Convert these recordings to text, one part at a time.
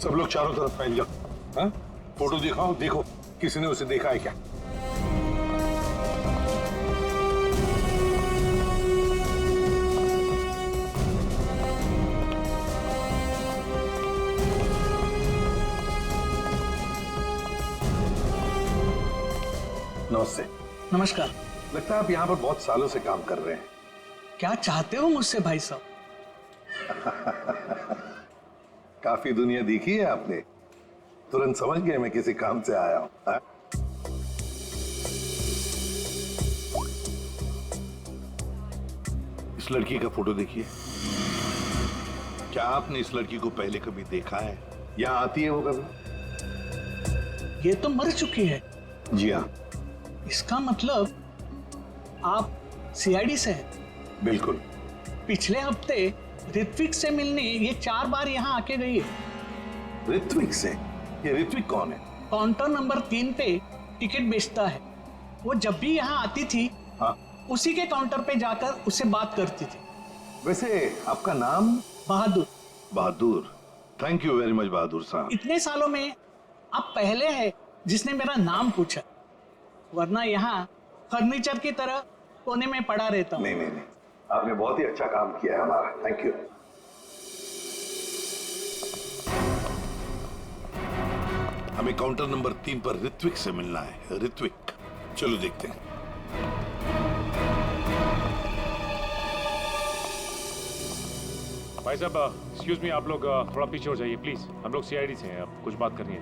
सब लोग चारों तरफ फैल जाओ। हाँ, फोटो दिखाओ, देखो किसी ने उसे देखा है क्या। नमस्ते। नमस्कार। लगता है आप यहाँ पर बहुत सालों से काम कर रहे हैं। क्या चाहते हो मुझसे भाई साहब? काफी दुनिया देखी है आपने, तुरंत समझ गए मैं किसी काम से आया हूँ। हाँ? इस लड़की का फोटो देखिए। क्या आपने इस लड़की को पहले कभी देखा है? यहाँ आती है वो कभी? ये तो मर चुकी है। जी हाँ। इसका मतलब आप सीआईडी से हैं? बिल्कुल। पिछले हफ्ते ऋत्विक से मिलने ये 4 बार यहाँ आके गई है। ऋत्विक से? ये ऋत्विक कौन है? काउंटर नंबर 3 पे टिकट बेचता है। वो जब भी यहाँ आती थी, हाँ, उसी के काउंटर पे जाकर उससे बात करती थी। वैसे आपका नाम? बहादुर। बहादुर, थैंक यू वेरी मच बहादुर साहब। इतने सालों में आप पहले हैं जिसने मेरा नाम पूछा, वरना यहाँ फर्नीचर की तरह कोने में पड़ा रहता हूँ। नहीं, आपने बहुत ही अच्छा काम किया है हमारा, थैंक यू। हमें काउंटर नंबर 3 पर ऋत्विक से मिलना है। ऋत्विक, चलो देखते हैं। भाई साहब, एक्सक्यूज मी, आप लोग थोड़ा पीछे हो जाइए प्लीज। हम लोग सीआईडी से हैं, अब कुछ बात करनी है।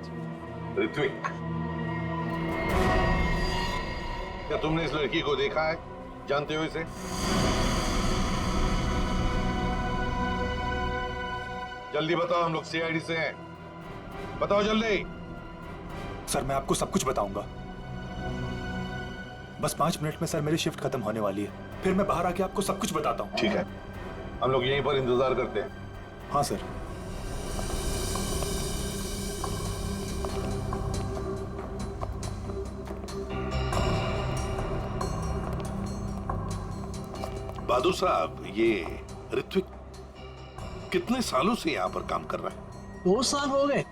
ऋत्विक, क्या तुमने इस लड़की को देखा है? जानते हो इसे? जल्दी बताओ, हम लोग सीआईडी से हैं, बताओ जल्दी। सर मैं आपको सब कुछ बताऊंगा, बस 5 मिनट में सर मेरी शिफ्ट खत्म होने वाली है, फिर मैं बाहर आके आपको सब कुछ बताता हूँ। ठीक है, हम लोग यहीं पर इंतजार करते हैं। हाँ सर। बहादुर साहब, ये ऋत्विक कितने सालों से यहाँ पर काम कर रहा है? 2 साल हो गए।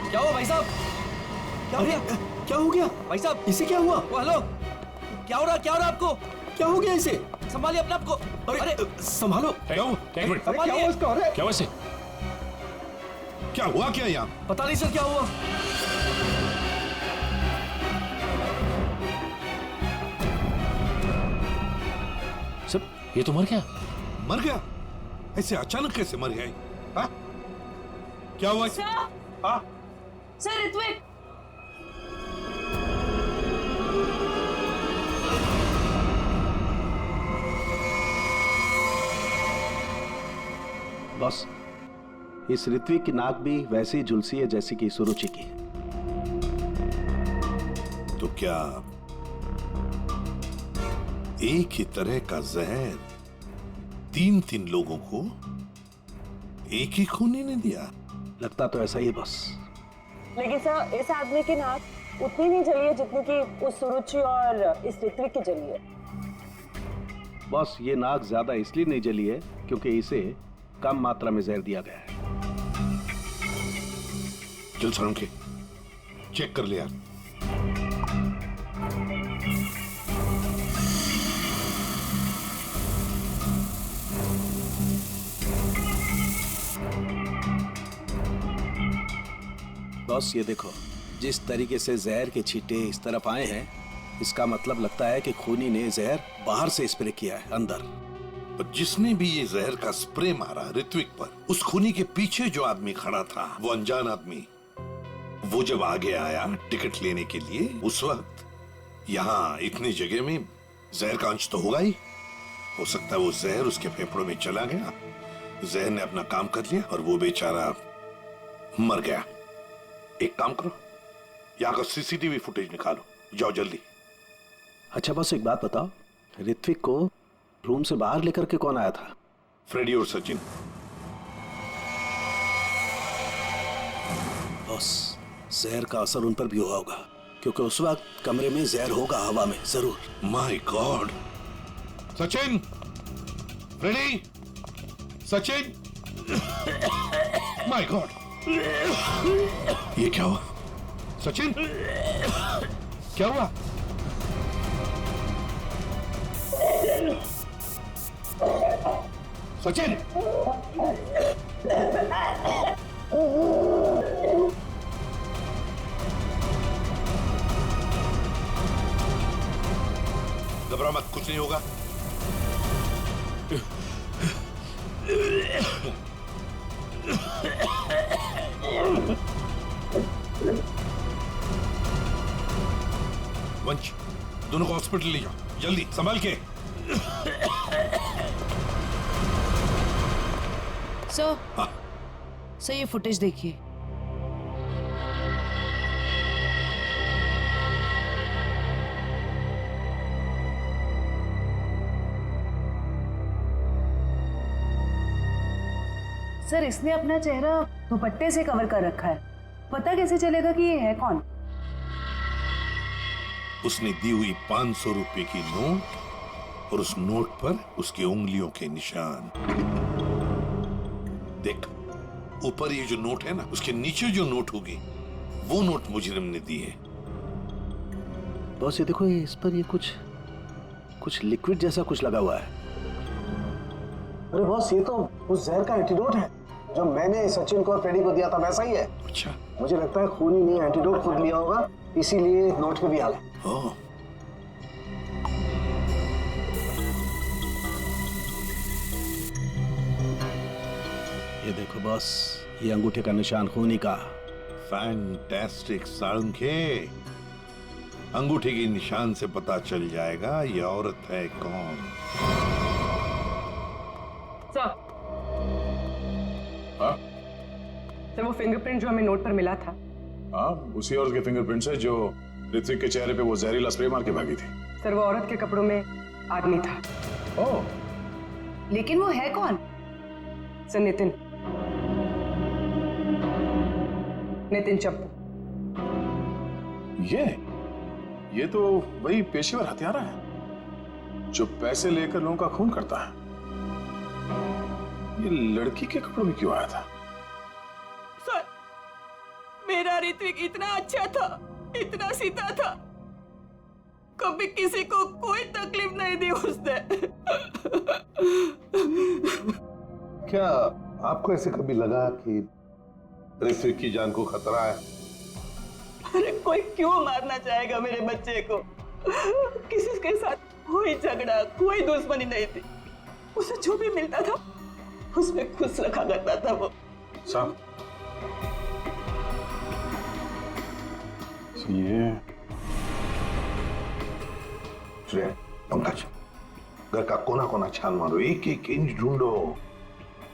क्या हुआ भाई साहब? क्या हो गया? क्या हो गया भाई साहब, इसे? क्या हुआ? हेलो, क्या हो रहा आपको? क्या हो गया इसे? संभालिए अपने आप को। अरे संभालो। क्या हुआ? क्या हुआ इसका? अरे क्या हुआ इसे? क्या हुआ क्या यहाँ? पता नहीं सर क्या हुआ। सब ये तो मर गया। मर गया? ऐसे अचानक कैसे मर गया? हाँ? क्या हुआ? हाँ? सर ऋत्विक, बॉस, इस ऋत्विक की नाक भी वैसे ही झुलसी है जैसी कि सुरुचि की। तो क्या एक ही तरह का जहर 3 लोगों को एक ही खूनी ने दिया? लगता तो ऐसा ही है बॉस। लेकिन सर इस आदमी की नाक उतनी नहीं जली है जितनी कि उस सुरुचि और इस ऋत्विक की जली है। बॉस, ये नाक ज्यादा इसलिए नहीं जली है क्योंकि इसे कम मात्रा में जहर दिया गया है। चल सर के चेक कर लिया। बॉस ये देखो, जिस तरीके से जहर के छींटे इस तरफ आए हैं, इसका मतलब लगता है कि खूनी ने जहर बाहर से स्प्रे किया है अंदर। पर जिसने भी ये जहर का स्प्रे मारा ऋत्विक पर, उस खूनी के पीछे जो आदमी खड़ा था, वो अनजान आदमी, वो जब आगे आया टिकट लेने के लिए, उस वक्त यहाँ इतनी जगह में जहर का अंश तो होगा ही। हो सकता है वो जहर उसके फेफड़ों में चला गया, जहर ने अपना काम कर लिया और वो बेचारा मर गया। एक काम करो, यहाँ का सीसीटीवी फुटेज निकालो, जाओ जल्दी। अच्छा बॉस, एक बात बताओ, ऋत्विक को रूम से बाहर लेकर के कौन आया था? फ्रेडी और सचिन। बॉस, जहर का असर उन पर भी हुआ होगा, क्योंकि उस वक्त कमरे में जहर होगा, हवा में जरूर। My God. Sachin, Freddie, Sachin, my God, ये क्या हुआ? सचिन, क्या हुआ? सचिन, घबरा मत, कुछ नहीं होगा। वंश, दोनों को हॉस्पिटल ले जाओ, जल्दी, संभाल के। सर, सर ये फुटेज देखिए। सर, इसने अपना चेहरा दुपट्टे से कवर कर रखा है। पता कैसे चलेगा कि ये है कौन? उसने दी हुई 500 रुपए की नोट और उस नोट पर उसकी उंगलियों के निशान। देख, ऊपर ये जो नोट है ना, उसके नीचे जो नोट होगी वो नोट मुजरिम ने दी है। बॉस ये देखो, ये इस पर ये कुछ लिक्विड जैसा कुछ लगा हुआ है। अरे बॉस, ये तो उस जहर का एंटीडोट है जो मैंने सचिन को और फ्रेडी को दिया था, वैसा ही है। अच्छा, मुझे लगता है खूनी ने एंटीडोट खुद लिया होगा, इसीलिए नोट पे भी आ गया। ओह, ये देखो बॉस, ये अंगूठे का निशान खूनी का। फैंटास्टिक साळुंखे। अंगूठे के निशान से पता चल जाएगा ये औरत है कौन। सर, सर वो फिंगरप्रिंट जो हमें नोट पर मिला था, हाँ, उसी औरत के फिंगरप्रिंट्स है जो ऋत्विक के चेहरे पे वो जहरीला स्प्रे मार के भागी थी। सर वो औरत के कपड़ों में आदमी था। ओह, लेकिन वो है कौन? सर नितिन चप्पू। ये तो वही पेशेवर हत्यारा है जो पैसे लेकर लोगों का खून करता है। ये लड़की के कपड़ों में क्यों आया था? सर, मेरा ऋत्विक इतना अच्छा था, इतना सीधा था, कभी किसी को कोई तकलीफ नहीं दी उसने। क्या आपको ऐसे कभी लगा कि ऋत्विक की जान को खतरा है? अरे कोई क्यों मारना चाहेगा मेरे बच्चे को? किसी के साथ कोई झगड़ा, कोई दुश्मनी नहीं थी। उसे जो भी मिलता था उसमें खुश रखा करता था वो। साहब, ये पंकज, घर का कोना कोना छान मारो, एक एक इंच ढूंढो।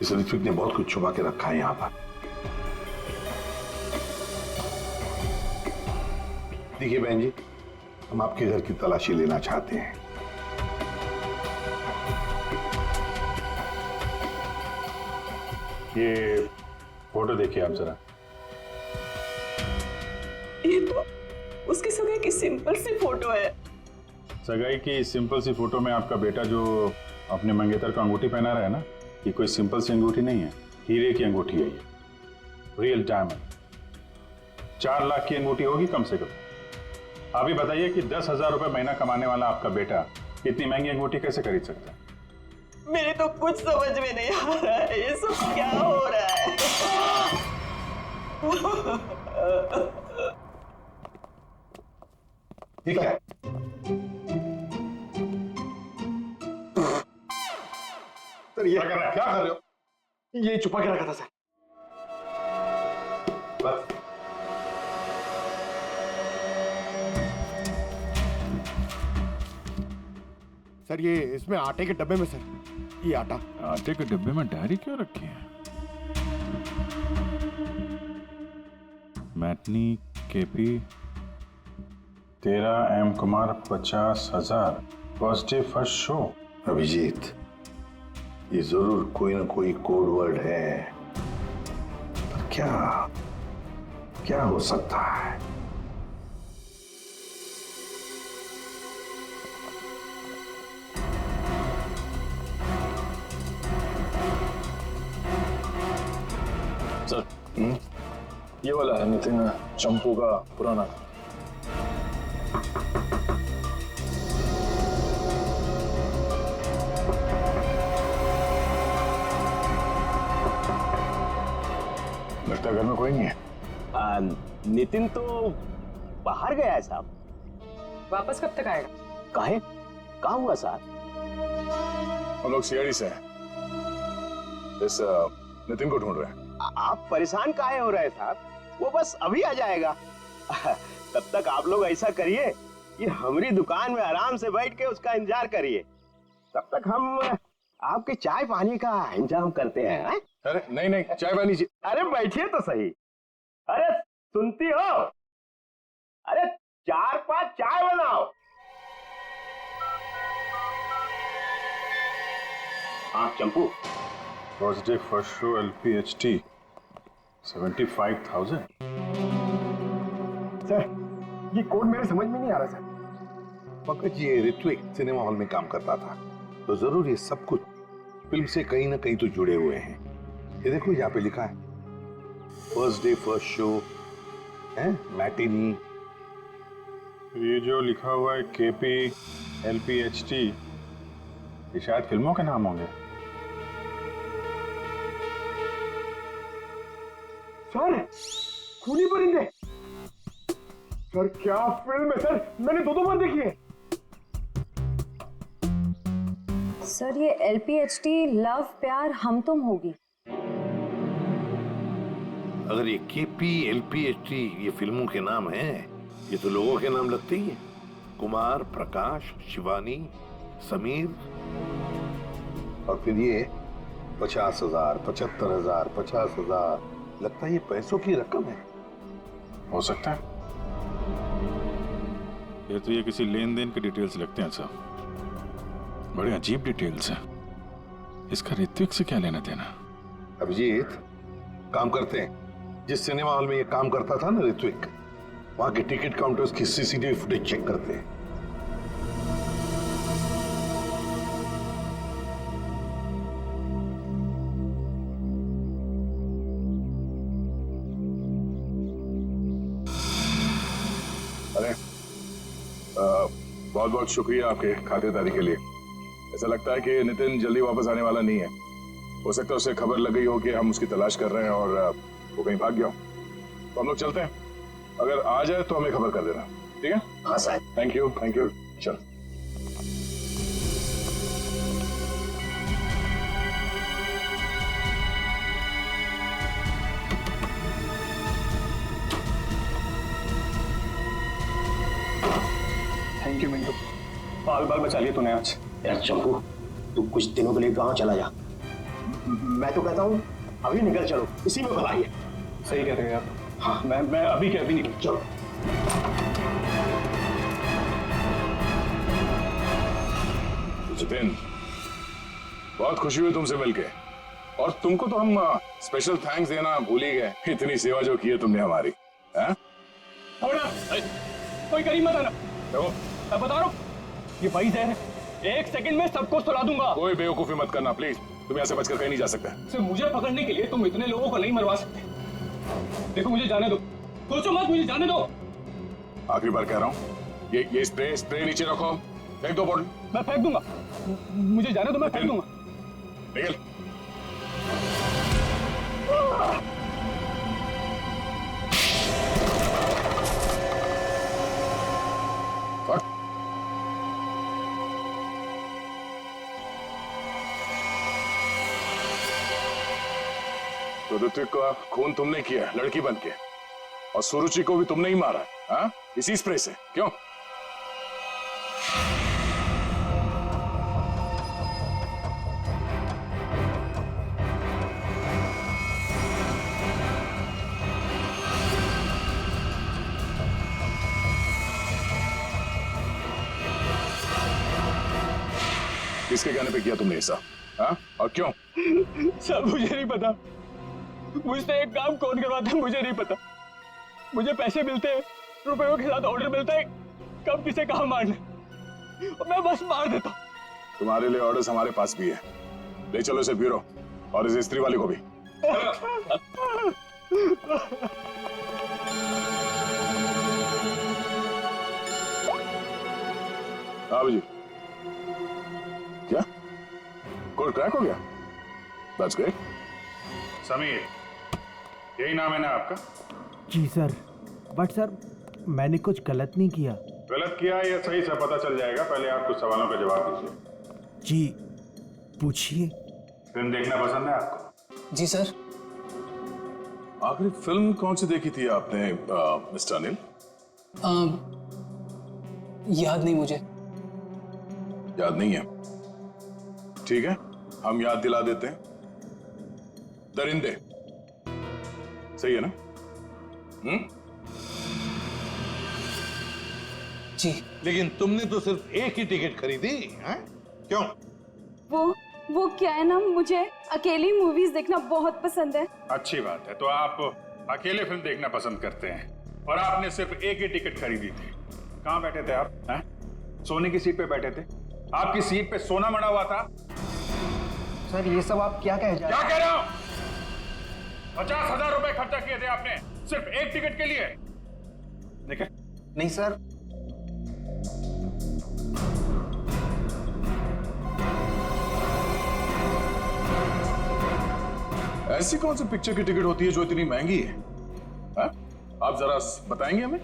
इस ऋत्विक ने बहुत कुछ छुपा के रखा है यहाँ पर। देखिए बहन जी, हम आपके घर की तलाशी लेना चाहते हैं। ये फोटो देखिए आप जरा। ये तो उसकी सगाई की सिंपल सी फोटो है। सगाई की सिंपल सी फोटो में आपका बेटा जो अपने मंगेतर को अंगूठी पहना रहा है ना, ये कोई सिंपल सी अंगूठी नहीं है, हीरे की अंगूठी है ये, रियल डायमंड। 4 लाख की अंगूठी होगी कम से कम। आप ही बताइए कि 10,000 रुपए महीना कमाने वाला आपका बेटा इतनी महंगी अंगूठी कैसे खरीद सकता है? मेरे तो कुछ समझ में नहीं आ रहा है, ये सब क्या हो रहा है? ठीक है, सर ये क्या कर रहे हो? ये छुपा के रखा था सर। बस सर ये इसमें आटे के डब्बे में, सर ये आटा। आटे के डिब्बे में डायरी क्यों रखी है? Matinee KP 13 M Kumar 50,000 first day first show. Abhijit, ये जरूर कोई ना कोई कोड वर्ड है, पर क्या हो सकता है? सर ये वाला है नितिन चंपू का पुराना। लगता है घर में कोई नहीं है। नितिन तो बाहर गया है साहब। वापस कब तक आएगा? काहे? कहाँ हुआ साहब? हम लोग सीआईडी से हैं, इस नितिन को ढूंढ रहे हैं। आप परेशान काहे हो रहे हैं साहब? वो बस अभी आ जाएगा। तब तक आप लोग ऐसा करिए कि हमारी दुकान में आराम से बैठ के उसका इंतजार करिए। तब तक हम आपके चाय पानी का इंतजाम करते हैं। अरे नहीं नहीं, चाय पानी। अरे बैठिए तो सही। अरे सुनती हो? अरे 4-5 चाय बनाओ। हाँ Champu. Thursday first show LPHT 75,000। Sir ये कोड मेरे समझ में नहीं आ रहा सर। पंकज, ये ऋत्विक सिनेमा हॉल में काम करता था, तो जरूर ये सब कुछ फिल्म से कहीं ना कहीं तो जुड़े हुए हैं। ये देखो यहाँ पे लिखा है फर्स्ट डे फर्स्ट शो है, मैटिनी। ये जो लिखा हुआ है KP LPHT, ये शायद फिल्मों के नाम होंगे। सर खूनी परिंदे। सर क्या फिल्म है सर, मैंने 2 बार देखी है। सर ये LPHT लव प्यार हम तुम होगी। अगर ये KP LPHT ये फिल्मों के नाम हैं, ये तो लोगों के नाम लगते ही हैं। कुमार, प्रकाश, शिवानी, समीर। और फिर ये 50,000, 75,000, 50,000, लगता है ये पैसों की रकम है। हो सकता है। ये तो ये किसी लेन देन के डिटेल्स लगते हैं साहब, बड़े अजीब डिटेल्स हैं। इसका ऋत्विक से क्या लेना देना? अभिजीत, काम करते हैं, जिस सिनेमा हॉल में ये काम करता था ना ऋत्विक, वहां के टिकट काउंटर्स की CCTV फुटेज चेक करते हैं। अरे बहुत बहुत शुक्रिया आपके खातिरदारी के लिए। ऐसा लगता है कि नितिन जल्दी वापस आने वाला नहीं है। हो सकता है उसे खबर लग गई हो कि हम उसकी तलाश कर रहे हैं और वो कहीं भाग गया हो। तो हम लोग चलते हैं, अगर आ जाए तो हमें खबर कर देना, ठीक है? हाँ साहब। Thank you thank you. चल थैंक यू मिंटू, बाल बाल बचा लिए तूने आज। यार चंपू, तू कुछ दिनों के लिए गांव चला जा। मैं तो कहता हूँ अभी निकल चलो, इसी में भलाई है। सही कह रहे हैं आप। हाँ मैं अभी के अभी निकल चलो। जितेन, बहुत खुशी हुई तुमसे मिलके, और तुमको तो हम स्पेशल थैंक्स देना भूल ही गए। इतनी सेवा जो की है तुमने हमारी। कोई करीब मत आना। मैं बता रहा हूँ, ये भाई जहर है, 1 सेकंड में सबको सुला दूंगा। कोई बेवकूफी मत करना प्लीज, तुम यहाँ से बचकर कहीं नहीं जा सकते। सिर्फ मुझे पकड़ने के लिए तुम इतने लोगों को नहीं मरवा सकते। देखो मुझे जाने दो, सोचो मत, मुझे जाने दो। आखिरी बार कह रहा हूँ, ये स्प्रे नीचे रखो, फेंक दो बॉटल। मैं फेंक दूंगा, मुझे जाने दो, मैं फेंक दूंगा। निकल। तो ऋत्विक का खून तुमने किया लड़की बन के, और सुरुचि को भी तुमने ही मारा, हाँ? इसी स्प्रे से, क्यों? किसके कहने पे किया तुमने ऐसा, हाँ? और क्यों? सब मुझे नहीं पता, मुझसे एक काम कौन करवाता है मुझे नहीं पता। मुझे पैसे मिलते हैं, रुपयों के साथ ऑर्डर मिलता है कब किसे कहाँ मारना, और मैं बस मार देता हूँ। तुम्हारे लिए ऑर्डर्स हमारे पास भी है, ले चलो इसे ब्यूरो, और इस स्त्री वाले को भी। हाँ जी, क्या कोड क्रैक हो गया? That's great. समीर, यही नाम है ना आपका? जी सर, बट सर मैंने कुछ गलत नहीं किया। गलत किया या सही से पता चल जाएगा, पहले आप कुछ सवालों का जवाब दीजिए। जी पूछिए। फिल्म देखना पसंद है आपको? जी सर। आखिरी फिल्म कौन सी देखी थी आपने मिस्टर अनिल? याद नहीं मुझे। याद नहीं है? ठीक है, हम याद दिला देते हैं। दरिंदे सही है ना? जी। लेकिन तुमने तो सिर्फ एक ही टिकट खरीदी है, क्यों? वो क्या है ना, मुझे अकेली मूवीज देखना बहुत पसंद है। अच्छी बात है, तो आप अकेले फिल्म देखना पसंद करते हैं और आपने सिर्फ एक ही टिकट खरीदी थी। कहाँ बैठे थे आप? हैं? सोने की सीट पे बैठे थे? आपकी सीट पे सोना मड़ा हुआ था? सर ये सब आप क्या कह क्या कह रहे हो? 50,000 रुपए खर्चा किए थे आपने सिर्फ एक टिकट के लिए। निकल। नहीं सर। ऐसी कौन सी पिक्चर की टिकट होती है जो इतनी महंगी है? हा? आप जरा बताएंगे हमें?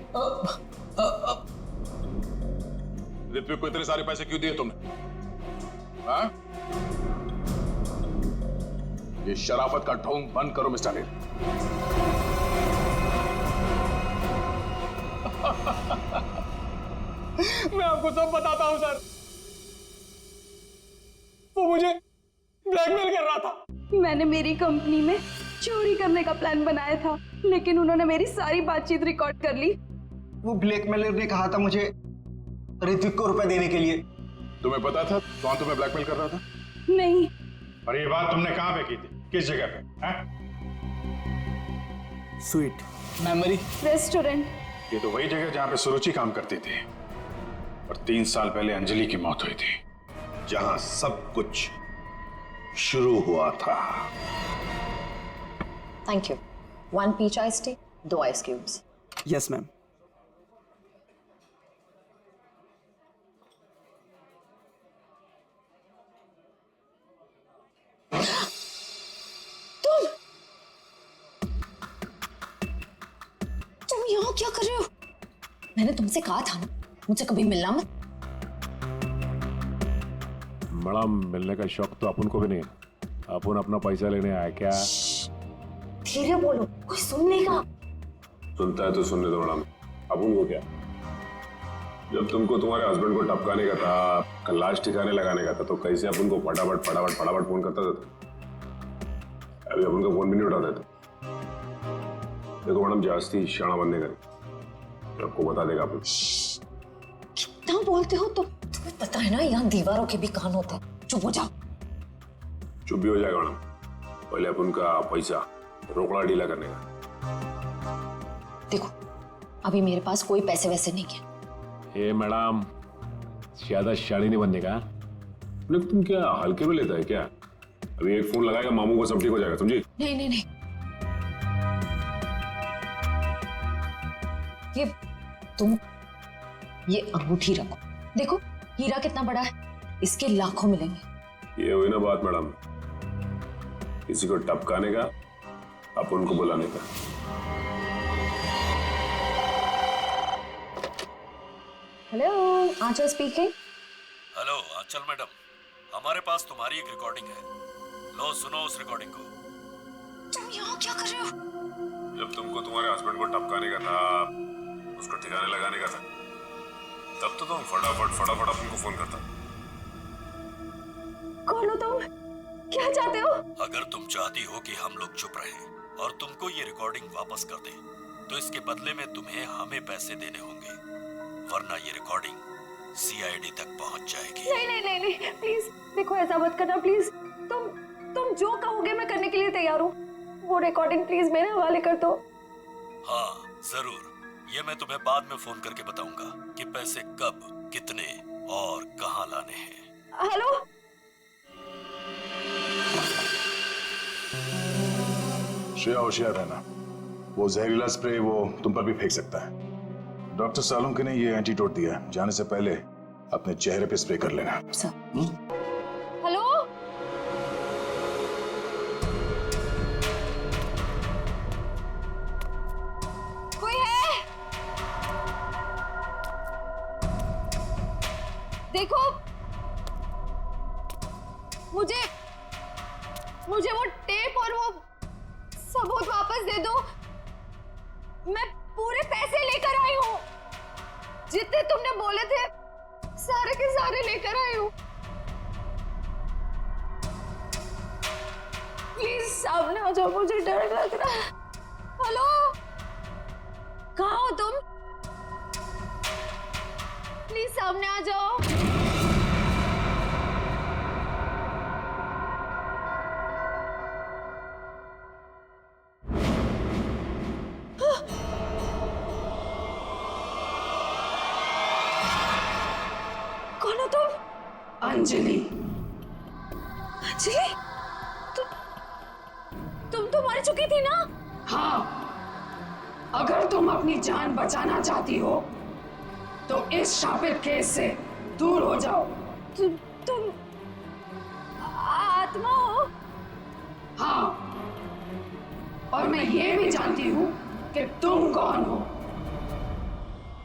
ऋत्विक को इतने सारे पैसे क्यों दिए तुमने? हा? ये शराफत का ढोंग बंद करो मिस्टर अनिल। मैं आपको सब बताता हूं सर। वो मुझे ब्लैकमेल कर रहा था। मैंने मेरी कंपनी में चोरी करने का प्लान बनाया था, लेकिन उन्होंने मेरी सारी बातचीत रिकॉर्ड कर ली। वो ब्लैकमेलर ने कहा था मुझे ऋत्विक को रुपए देने के लिए। तुम्हें पता था कौन तुम्हें ब्लैकमेल कर रहा था? नहीं। और ये बात तुमने कहां पे की थी? किस जगह पे? Sweet memory restaurant. ये तो वही जगह जहां पे सुरुचि काम करती थी और 3 साल पहले अंजलि की मौत हुई थी, जहां सब कुछ शुरू हुआ था। Thank you. 1 peach ice tea, 2 ice cubes. Yes ma'am. तुम यहाँ क्या कर रहे हो? मैंने तुमसे कहा था ना मुझसे कभी मिलना मत। मैडम, मिलने का शौक तो अपन को भी नहीं है। अपन अपना पैसा लेने आया क्या? धीरे बोलो, कोई सुन लेगा। सुनता है तो सुनने दो मैडम। अपन को क्या? जब तुमको तुम्हारे हस्बैंड को टपकाने का था, लाश ठिकाने लगाने का था, तो कैसे अपन को फटाफट फोन करता था? अभी अपन का फोन भी नहीं उठाता था। देखो मैडम, जास्ती शाना बनने का आपको बता देगा अपन। कितना बोलते हो तुम? तुम्हें पता है ना यहाँ दीवारों के भी कान होते हैं। चुप हो जाओ। चुप भी हो जाएगा मैडम, पहले अपन का पैसा रोकड़ा ढीला करने का। देखो अभी मेरे पास कोई पैसे वैसे नहीं है। ए मैडम, ज्यादा शाड़ी नहीं बनने का। तुम क्या हल्के में लेता है क्या? अभी एक फोन लगाएगा मामू को, सब ठीक हो जाएगा, समझी? नहीं नहीं नहीं, ये अंगूठी रखो। देखो हीरा कितना बड़ा है, इसके लाखों मिलेंगे। ये हुई ना बात मैडम, किसी को टपकाने का, अपन को बुलाने का। हेलो, आंचल स्पीकिंग। हेलो आंचल मैडम, हमारे पास तुम्हारी एक रिकॉर्डिंग है। लो सुनो उस रिकॉर्डिंग को। तुम यहाँ क्या कर रहे हो? जब तुमको तुम्हारे हस्बैंड को टपकाने का था, उसको ठिकाने लगाने का था, तब तो तुम फटाफट अपन को फोन करता। कौन हो तुम? क्या चाहते हो? अगर तुम चाहती हो कि हम लोग चुप रहें और तुमको ये रिकॉर्डिंग वापस कर दें, तो इसके बदले में तुम्हें हमें पैसे देने होंगे, वरना ये रिकॉर्डिंग सीआईडी तक पहुंच जाएगी। नहीं नहीं नहीं नहीं, प्लीज देखो ऐसा मत करना प्लीज। तुम जो कहोगे मैं करने के लिए तैयार हूँ। वो रिकॉर्डिंग प्लीज मेरे हवाले कर दो। हाँ जरूर, ये मैं तुम्हें बाद में फोन करके बताऊंगा कि पैसे कब, कितने और कहां लाने हैं। हेलो, श्रेया होशियार रहना, वो जहरीला स्प्रे वो तुम पर भी फेंक सकता है। डॉक्टर सालुंके ने ये एंटीडोट दिया है, जाने से पहले अपने चेहरे पे स्प्रे कर लेना। हेलो, कोई है? देखो, मुझे वो टेप और वो सबूत वापस दे दो। मैं पूरे पैसे लेकर आई हूँ, जितने तुमने बोले थे सारे के सारे लेकर आई हूँ। प्लीज सामने आ जाओ, मुझे डर लग रहा है। हेलो, कहाँ हो तुम? प्लीज सामने आ जाओ। कौन हो तुम? अंजलि। अंजलि, तुम तो मर चुकी थी ना? हाँ, अगर तुम अपनी जान बचाना चाहती हो तो इस शापित केस से दूर हो जाओ। तुम आत्मा हो? हाँ, और मैं ये भी जानती हूँ कि तुम कौन हो।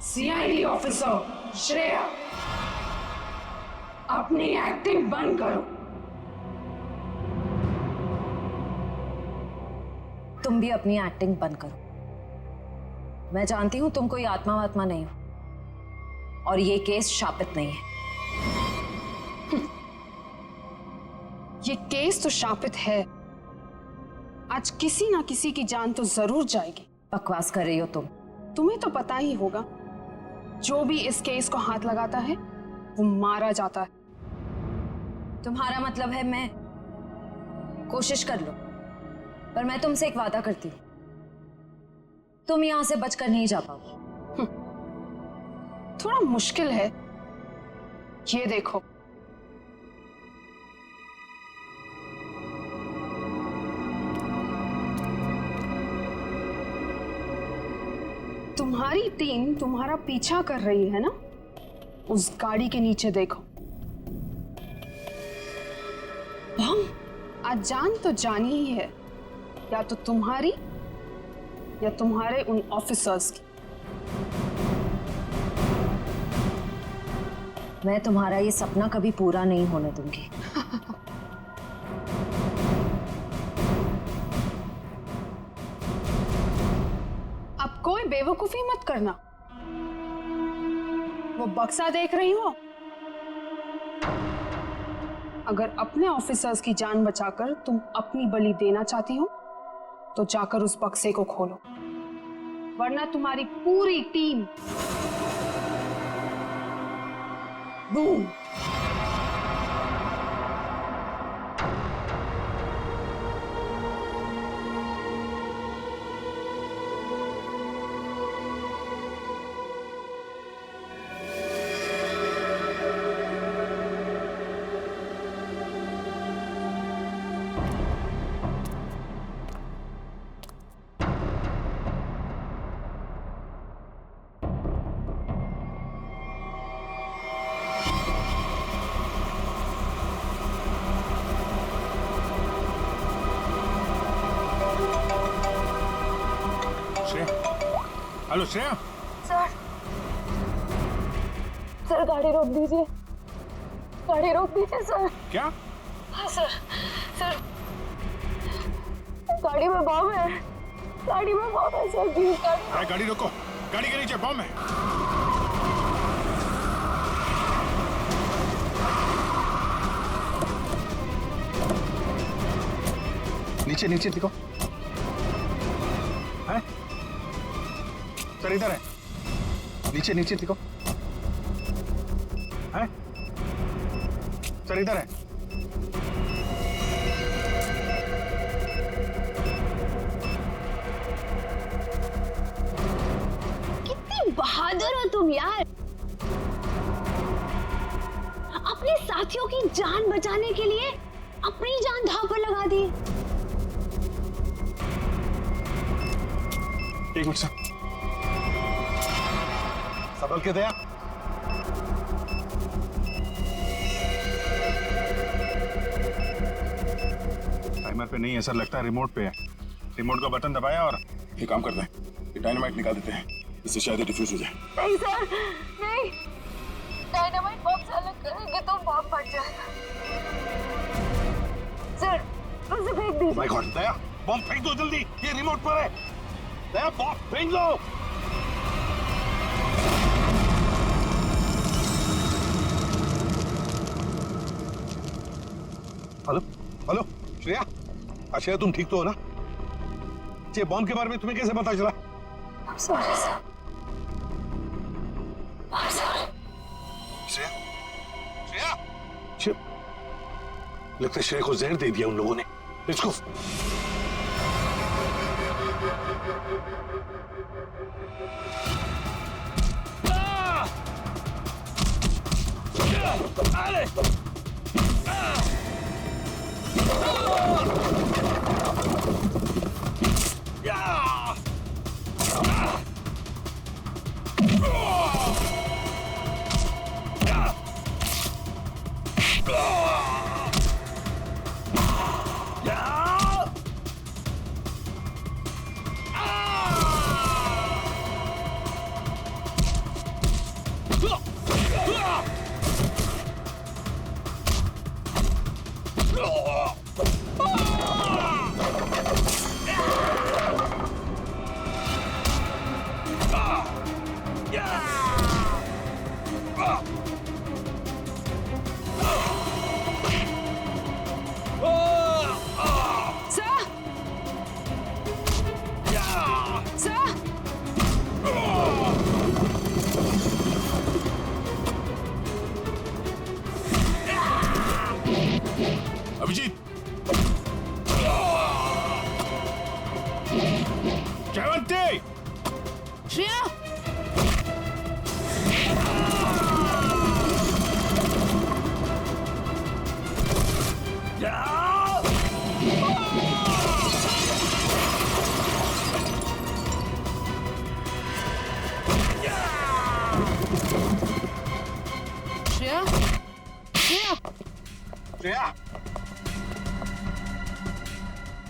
सीआईडी ऑफिसर श्रेया, अपनी एक्टिंग बंद करो। तुम भी अपनी एक्टिंग बंद करो। मैं जानती हूं तुम कोई आत्मा वात्मा नहीं हो और ये केस शापित नहीं है। ये केस तो शापित है। आज किसी ना किसी की जान तो जरूर जाएगी। बकवास कर रही हो तुम। तुम्हें तो पता ही होगा, जो भी इस केस को हाथ लगाता है वो मारा जाता है। तुम्हारा मतलब है मैं कोशिश कर लो, पर मैं तुमसे एक वादा करती हूँ, तुम यहां से बचकर नहीं जा पाओगी। थोड़ा मुश्किल है। ये देखो, तुम्हारी टीम तुम्हारा पीछा कर रही है ना? उस गाड़ी के नीचे देखो। आज जान तो जानी ही है, या तो तुम्हारी या तुम्हारे उन ऑफिसर्स की। मैं तुम्हारा ये सपना कभी पूरा नहीं होने दूंगी। अब कोई बेवकूफी मत करना। वो बक्सा देख रही हो? अगर अपने ऑफिसर्स की जान बचाकर तुम अपनी बलि देना चाहती हो तो जाकर उस बक्से को खोलो, वरना तुम्हारी पूरी team boom. Hello Shreya. Sir गाड़ी रोक दीजिए, गाड़ी रोक दीजिए सर। क्या? हाँ सर, गाड़ी में बम है, गाड़ी में बम है सर। प्लीज गाड़ी रोको, गाड़ी के नीचे बम है। नीचे नीचे देखो। है? सर इधर है, नीचे नीचे देखो। है? सर इधर है। कितनी बहादुर हो तुम यार, अपने साथियों की जान बचाने के लिए अपनी जान दांव पर लगा दी। एक मिनट सर। संभल के दया। टाइमर पे नहीं है सर, लगता है रिमोट पे है। रिमोट का बटन दबाया और ये काम करते हैं। ये डायनामाइट निकाल देते हैं, इससे शायद डिफ्यूज हो जाए। नहीं सर, नहीं। डायनामाइट बम से अलग करेंगे तो बम फट जाएगा। सर, उसे फेंक दीजिए। माय गॉड, दया, बम फेंक दो जल्दी। ये रिमोट पर है। दया, बम फेंक दो। Hello, hello, Shreya. श्रेया, तुम ठीक तो हो ना? ये बॉम्ब के बारे में तुम्हें कैसे पता चला? I'm sorry, sir. I'm sorry. Shreya, Shreya, लगता है श्रेया को जहर दे दिया उन लोगों ने। Let's go. अभिजीत, जयवंती, श्रेया, श्रेया, श्रेया,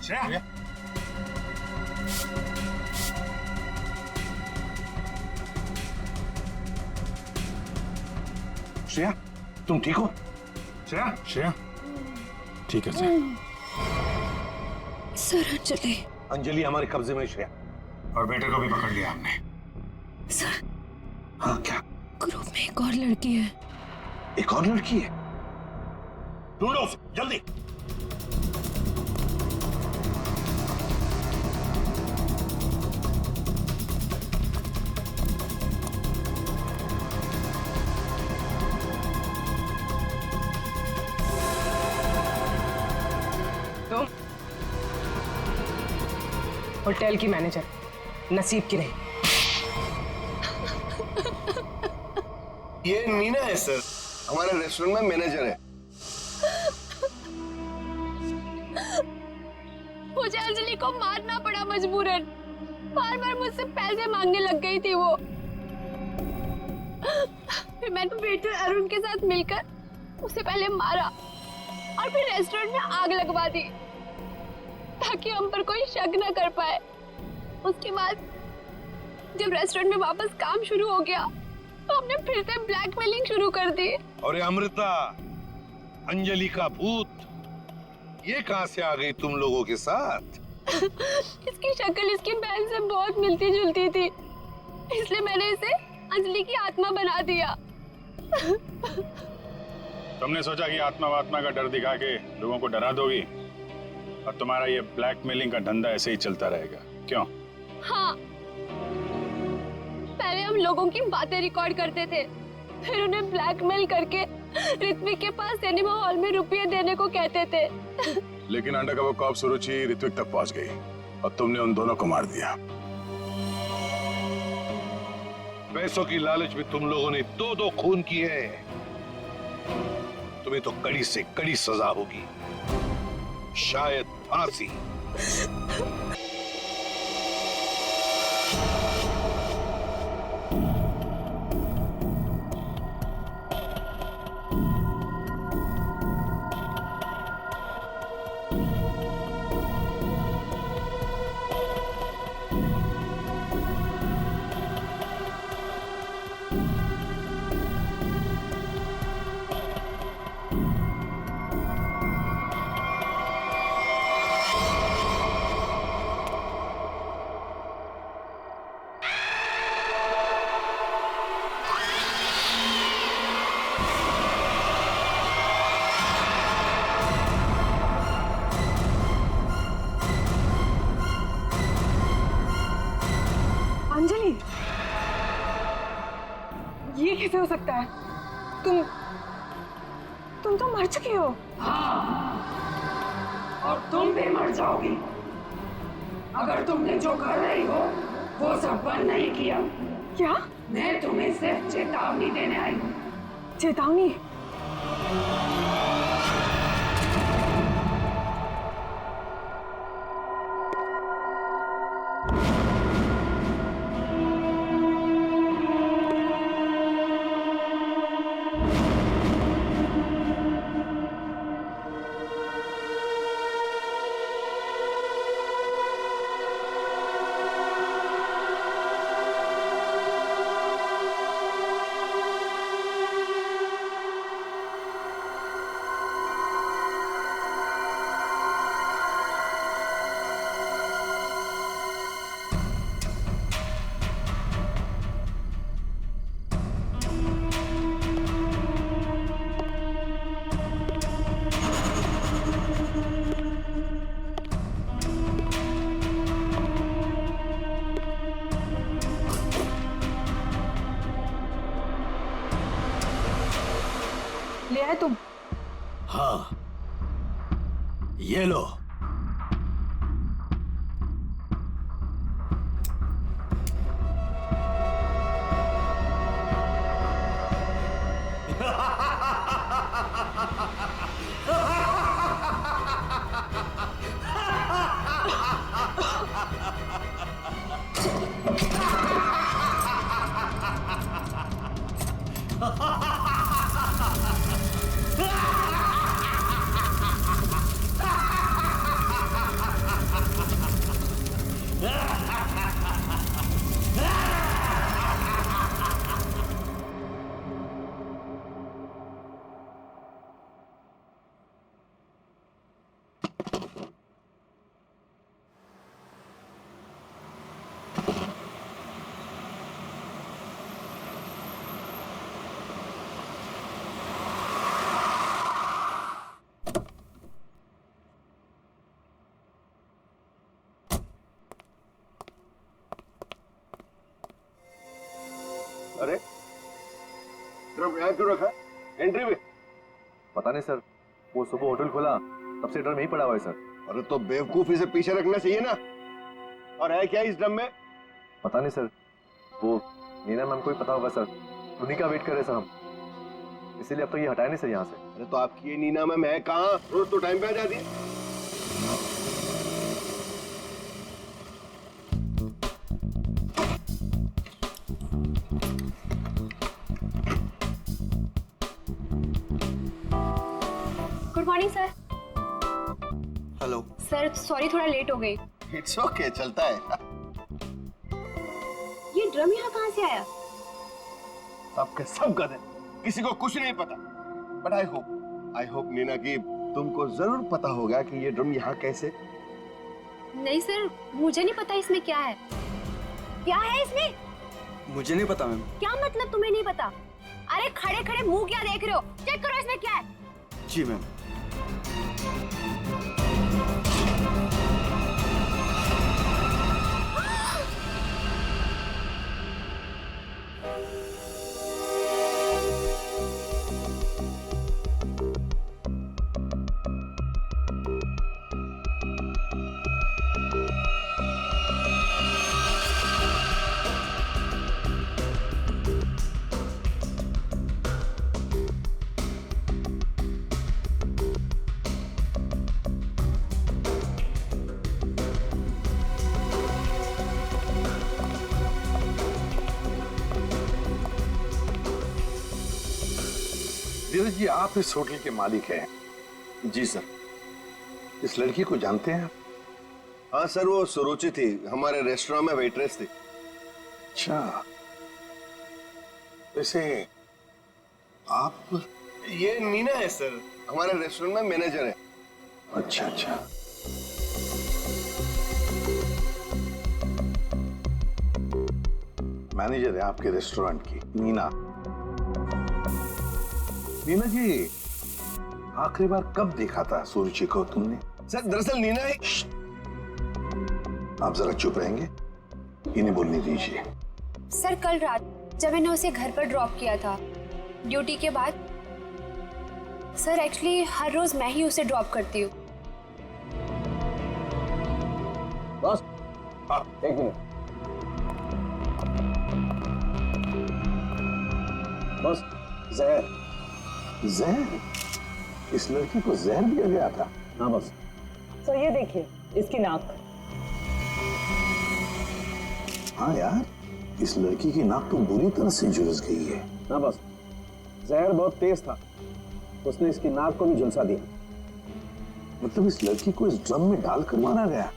श्रेया, श्रेया, श्रेया, तुम ठीक हो? श्रेया, श्रेया, ठीक है सर। सर, अंजलि। अंजलि हमारे कब्जे में है श्रेया। और बेटे को भी पकड़ लिया हमने। सर, हाँ, क्या? ग्रुप में एक और लड़की है। एक और लड़की है? ढूंढो उसे, जल्दी। तुम होटल की मैनेजर, नसीब की नहीं। ये मीना है सर, हमारे रेस्टोरेंट में मैनेजर है। मुझे अंजलि को मारना पड़ा मजबूरन। बार बार मुझसे पैसे मांगने लग गई थी वो। फिर मैंने वेटर अरुण के साथ मिलकर उसे पहले मारा और फिर रेस्टोरेंट में आग लगवा दी ताकि हम पर कोई शक न कर पाए। उसके बाद जब रेस्टोरेंट में वापस काम शुरू हो गया तो हमने फिर से ब्लैकमेलिंग शुरू कर दी। और अमृता, अंजलि का भूत, ये कहां से आ गई तुम लोगों के साथ? इसकी शक्ल इसकी बहन से बहुत मिलती जुलती थी, इसलिए मैंने इसे अंजलि की आत्मा बना दिया। तुमने सोचा कि आत्मा वात्मा का डर दिखा के लोगों को डरा दोगी और तुम्हारा ये ब्लैकमेलिंग का धंधा ऐसे ही चलता रहेगा, क्यों? हाँ, पहले हम लोगों की बातें रिकॉर्ड करते थे, फिर उन्हें ब्लैकमेल करके ऋत्विक के पास सिनेमा हॉल में रुपये देने को कहते थे। लेकिन अंडरकवर कॉप सुरुचि ऋत्विक तक पहुंच गई और तुमने उन दोनों को मार दिया। पैसों की लालच में तुम लोगों ने दो खून किए हैं। तुम्हें तो कड़ी से कड़ी सजा होगी, शायद फांसी। सकता है? तुम तो मर चुकी हो। हाँ, और तुम भी मर जाओगी अगर तुमने जो कर रही हो वो सब बंद नहीं किया। क्या? मैं तुम्हें सिर्फ चेतावनी देने आई हूँ। चेतावनी? ले आए तुम? हाँ, ये लो। अरे ड्रम यहाँ क्यों रखा? एंट्री में? पता नहीं सर, वो सुबह होटल खोला तब से ड्रम यहीं पड़ा हुआ है सर। अरे तो बेवकूफी से पीछे रखना चाहिए ना। और है क्या इस ड्रम में? पता नहीं सर, वो नीना मैम को ही पता होगा सर, उन्हीं का वेट कर रहे सर हम, इसीलिए अब तो ये हटाए नहीं सर यहाँ से। अरे तो आपकी ये नीना मैम है कहाँ? रोज तो टाइम पे आ जाती है। Good morning sir. Hello sir sorry थोड़ा लेट हो गई। इट्स ओके, चलता है। ये ड्रम यहाँ कहाँ से आया? सबके सब गधे, किसी को कुछ नहीं पता। बट आई होप नीना की तुमको जरूर पता होगा कि ये ड्रम यहाँ कैसे। नहीं सर, मुझे नहीं पता इसमें क्या है। क्या है इसमें? मुझे नहीं पता मैम। क्या मतलब तुम्हें नहीं पता? अरे खड़े खड़े मुंह क्या देख रहे हो? चेक करो इसमें क्या है। जी मैम। धीरज जी, आप इस होटल के मालिक हैं? जी सर। इस लड़की को जानते हैं आप? हाँ सर, वो सुरुचि थी, हमारे रेस्टोरेंट में वेट्रेस थी। अच्छा, वैसे आप? ये नीना है सर, हमारे रेस्टोरेंट में मैनेजर है। अच्छा अच्छा। मैनेजर है आपके रेस्टोरेंट की नीना। नीना जी, आखिरी बार कब देखा था सुरुचि को तुमने? सर दरअसल नीना है। आप जरा चुप रहेंगे, इन्हें बोलने दीजिए। सर कल रात जब मैंने उसे घर पर ड्रॉप किया था ड्यूटी के बाद। सर एक्चुअली हर रोज मैं ही उसे ड्रॉप करती हूँ। बस हाँ, एक मिनट। बस जहर जहर इस लड़की को जहर दिया गया था। हाँ बस। तो ये देखिए इसकी नाक। हाँ यार, इस लड़की की नाक तो बुरी तरह से झुलस गई है। हाँ बस, जहर बहुत तेज था, उसने इसकी नाक को भी झुलसा दिया। मतलब इस लड़की को इस ड्रम में डालकर मारा गया,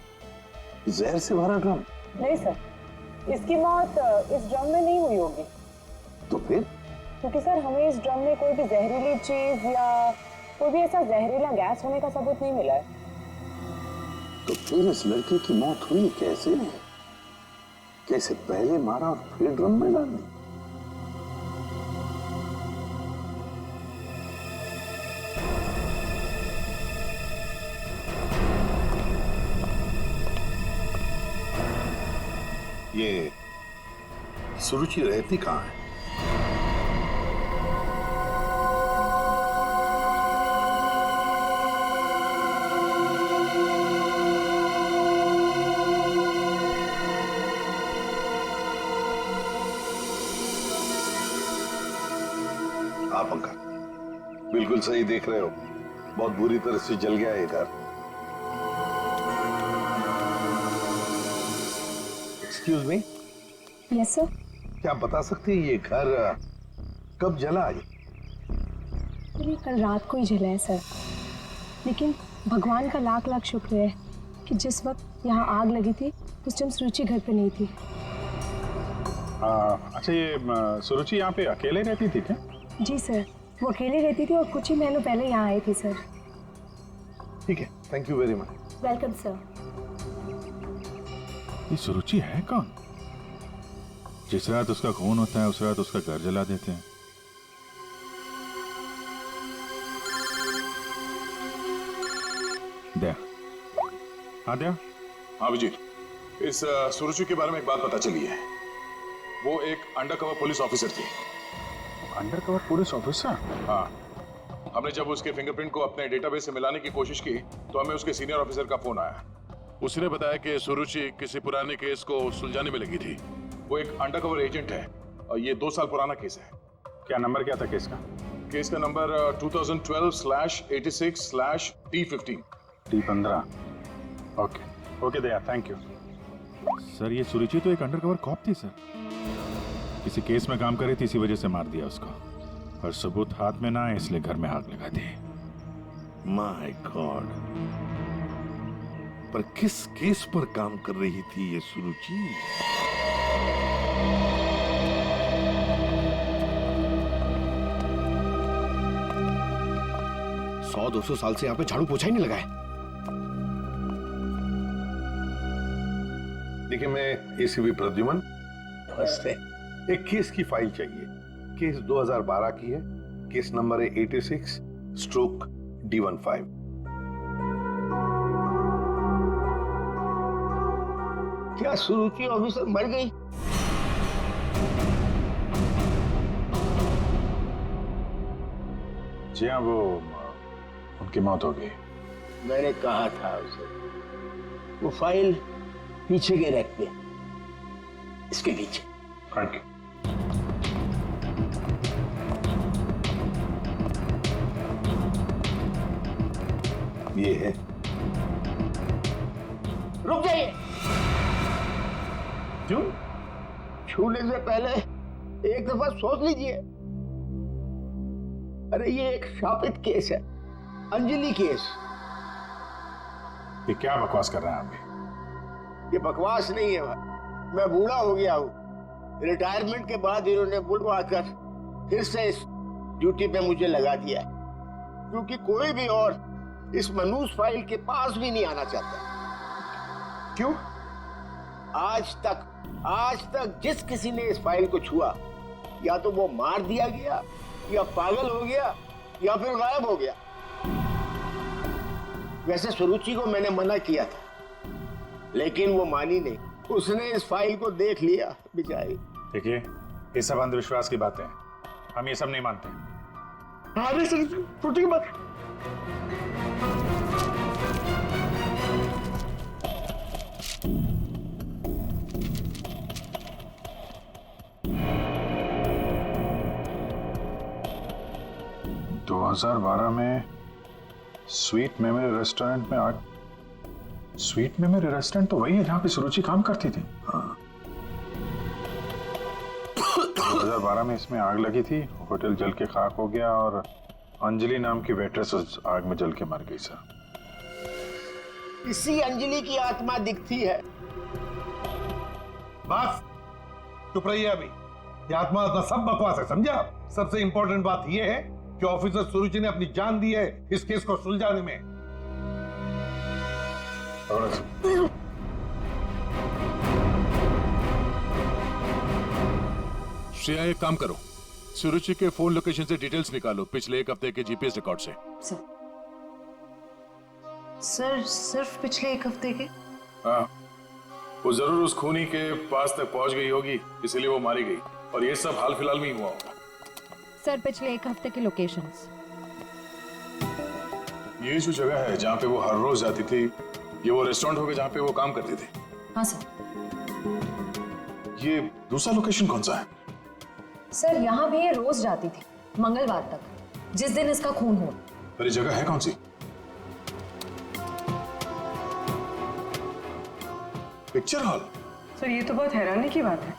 जहर से भरा ड्रम। नहीं सर, इसकी मौत इस ड्रम में नहीं हुई होगी। तो फिर? क्योंकि सर हमें इस ड्रम में कोई भी जहरीली चीज या कोई भी ऐसा जहरीला गैस होने का सबूत नहीं मिला है। तो फिर इस लड़की की मौत हुई कैसे? कैसे पहले मारा और फिर ड्रम में डाल दी? ये सुरुचि रहती कहाँ है? आप अंकल बिल्कुल सही देख रहे हो, बहुत बुरी तरह से जल गया है घर। Excuse me. Yes sir. क्या आप बता सकते हैं ये घर कब जला? ये कल रात को ही जला है सर, लेकिन भगवान का लाख लाख शुक्र है कि जिस वक्त यहाँ आग लगी थी उस टाइम सुरुचि घर पे नहीं थी। अच्छा, ये सुरुचि यहाँ पे अकेले रहती थी क्या? जी सर, वो अकेले रहती थी और कुछ ही महीनों पहले यहाँ आई थी सर। ठीक है, thank you very much. Welcome sir. ये सुरुचि है कौन? जिस रात उसका खून होता है उस रात उसका घर जला देते हैं। दया। हाँ दया। हाँ विजय, इस सुरुचि के बारे में एक बात पता चली है। वो एक अंडरकवर पुलिस ऑफिसर थी। Undercover police officer? हाँ, हमने जब उसके फिंगरप्रिंट को अपने डेटाबेस से मिलाने की कोशिश की तो हमें उसके सीनियर ऑफिसर का फोन आया। उसने बताया कि सुरुचि किसी पुराने केस को सुलझाने में लगी थी। वो एक अंडरकवर एजेंट है और ये 2 साल पुराना केस है। क्या नंबर क्या था केस का? केस का number 2012/86/T15। T15। Okay okay Daya, thank you sir. ये सुरुचि तो एक अंडरकवर कॉप थी सर, किसी केस में काम कर रही थी, इसी वजह से मार दिया उसको, और सबूत हाथ में ना आए इसलिए घर में आग लगा दी। माय गॉड, पर किस केस पर काम कर रही थी ये सुरुचि? सौ 200 साल से यहाँ पे झाड़ू पोछा ही नहीं लगा है। देखिए, मैं एसीपी प्रद्युमन। नमस्ते। एक केस की फाइल चाहिए। केस 2012 की है, केस नंबर है 86/D15। क्या सुरुचि ऑफिसर मर गई? जी हाँ, वो उनकी मौत हो गई। मैंने कहा था उसे, वो फाइल पीछे के रैक पे, इसके नीचे। Thank you. ये है। रुक जाइए। क्यों? छूने से पहले एक दफा सोच लीजिए। अरे ये एक शापित केस है, अंजलि केस। ये क्या बकवास कर रहे हैं आप? ये बकवास नहीं है भाई, मैं बूढ़ा हो गया हूँ। रिटायरमेंट के बाद इन्होंने बुलवाकर फिर से इस ड्यूटी पे मुझे लगा दिया है, क्योंकि कोई भी और इस मनूस फाइल के पास भी नहीं आना चाहता। क्यों? आज तक जिस किसी ने इस फाइल को छुआ, या तो वो मार दिया गया, या पागल हो गया, या फिर गायब हो गया। वैसे सुरुचि को मैंने मना किया था, लेकिन वो मानी नहीं। उसने इस फाइल को देख लिया बेचारी। देखिए, ये सब अंधविश्वास की बातें हैं। हम ये सब नहीं मानते। अरे सर छोटी बात। तो 2012 में स्वीट मेमोरी रेस्टोरेंट में आग। स्वीट मेमोरी रेस्टोरेंट तो वही है जहां पे सुरुचि काम करती थी। 2012 में इसमें आग लगी थी, होटल जल के खाक हो गया और अंजलि नाम की वेट्रेस उस आग में जल के मर गई सर। इसी अंजलि की आत्मा दिखती है। बस चुप रहिए अभी। ये आत्मा सब बकवास है, समझा? सबसे इंपॉर्टेंट बात यह है कि ऑफिसर सुरुचि ने अपनी जान दी है इस केस को सुलझाने में। श्रेया एक काम करो, सुरुचि के फोन लोकेशन से डिटेल्स निकालो पिछले 1 हफ्ते के जीपीएस रिकॉर्ड से। सर सिर्फ पिछले 1 हफ्ते के? हाँ, वो जरूर उस खूनी के पास तक पहुंच गई होगी, इसलिए वो मारी गई और ये सब हाल फिलहाल में ही हुआ होगा। सर पिछले 1 हफ्ते के लोकेशंस। ये जो जगह है जहाँ पे वो हर रोज जाती थी, ये वो रेस्टोरेंट होगा जहाँ पे वो काम करती थी? हाँ सर। ये दूसरा लोकेशन कौन सा है? सर यहाँ भी ये रोज जाती थी, मंगलवार तक, जिस दिन इसका खून हुआ। पर ये जगह है कौन सी? Picture hall. सर ये तो बहुत हैरानी की बात है,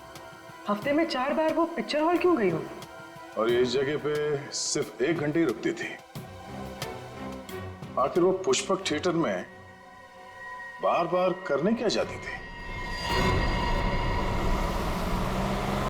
हफ्ते में 4 बार वो पिक्चर हॉल क्यों गई होगी? और ये इस जगह पे सिर्फ 1 घंटे ही रुकती थी। आखिर वो पुष्पक थिएटर में बार बार करने क्या जाती थी?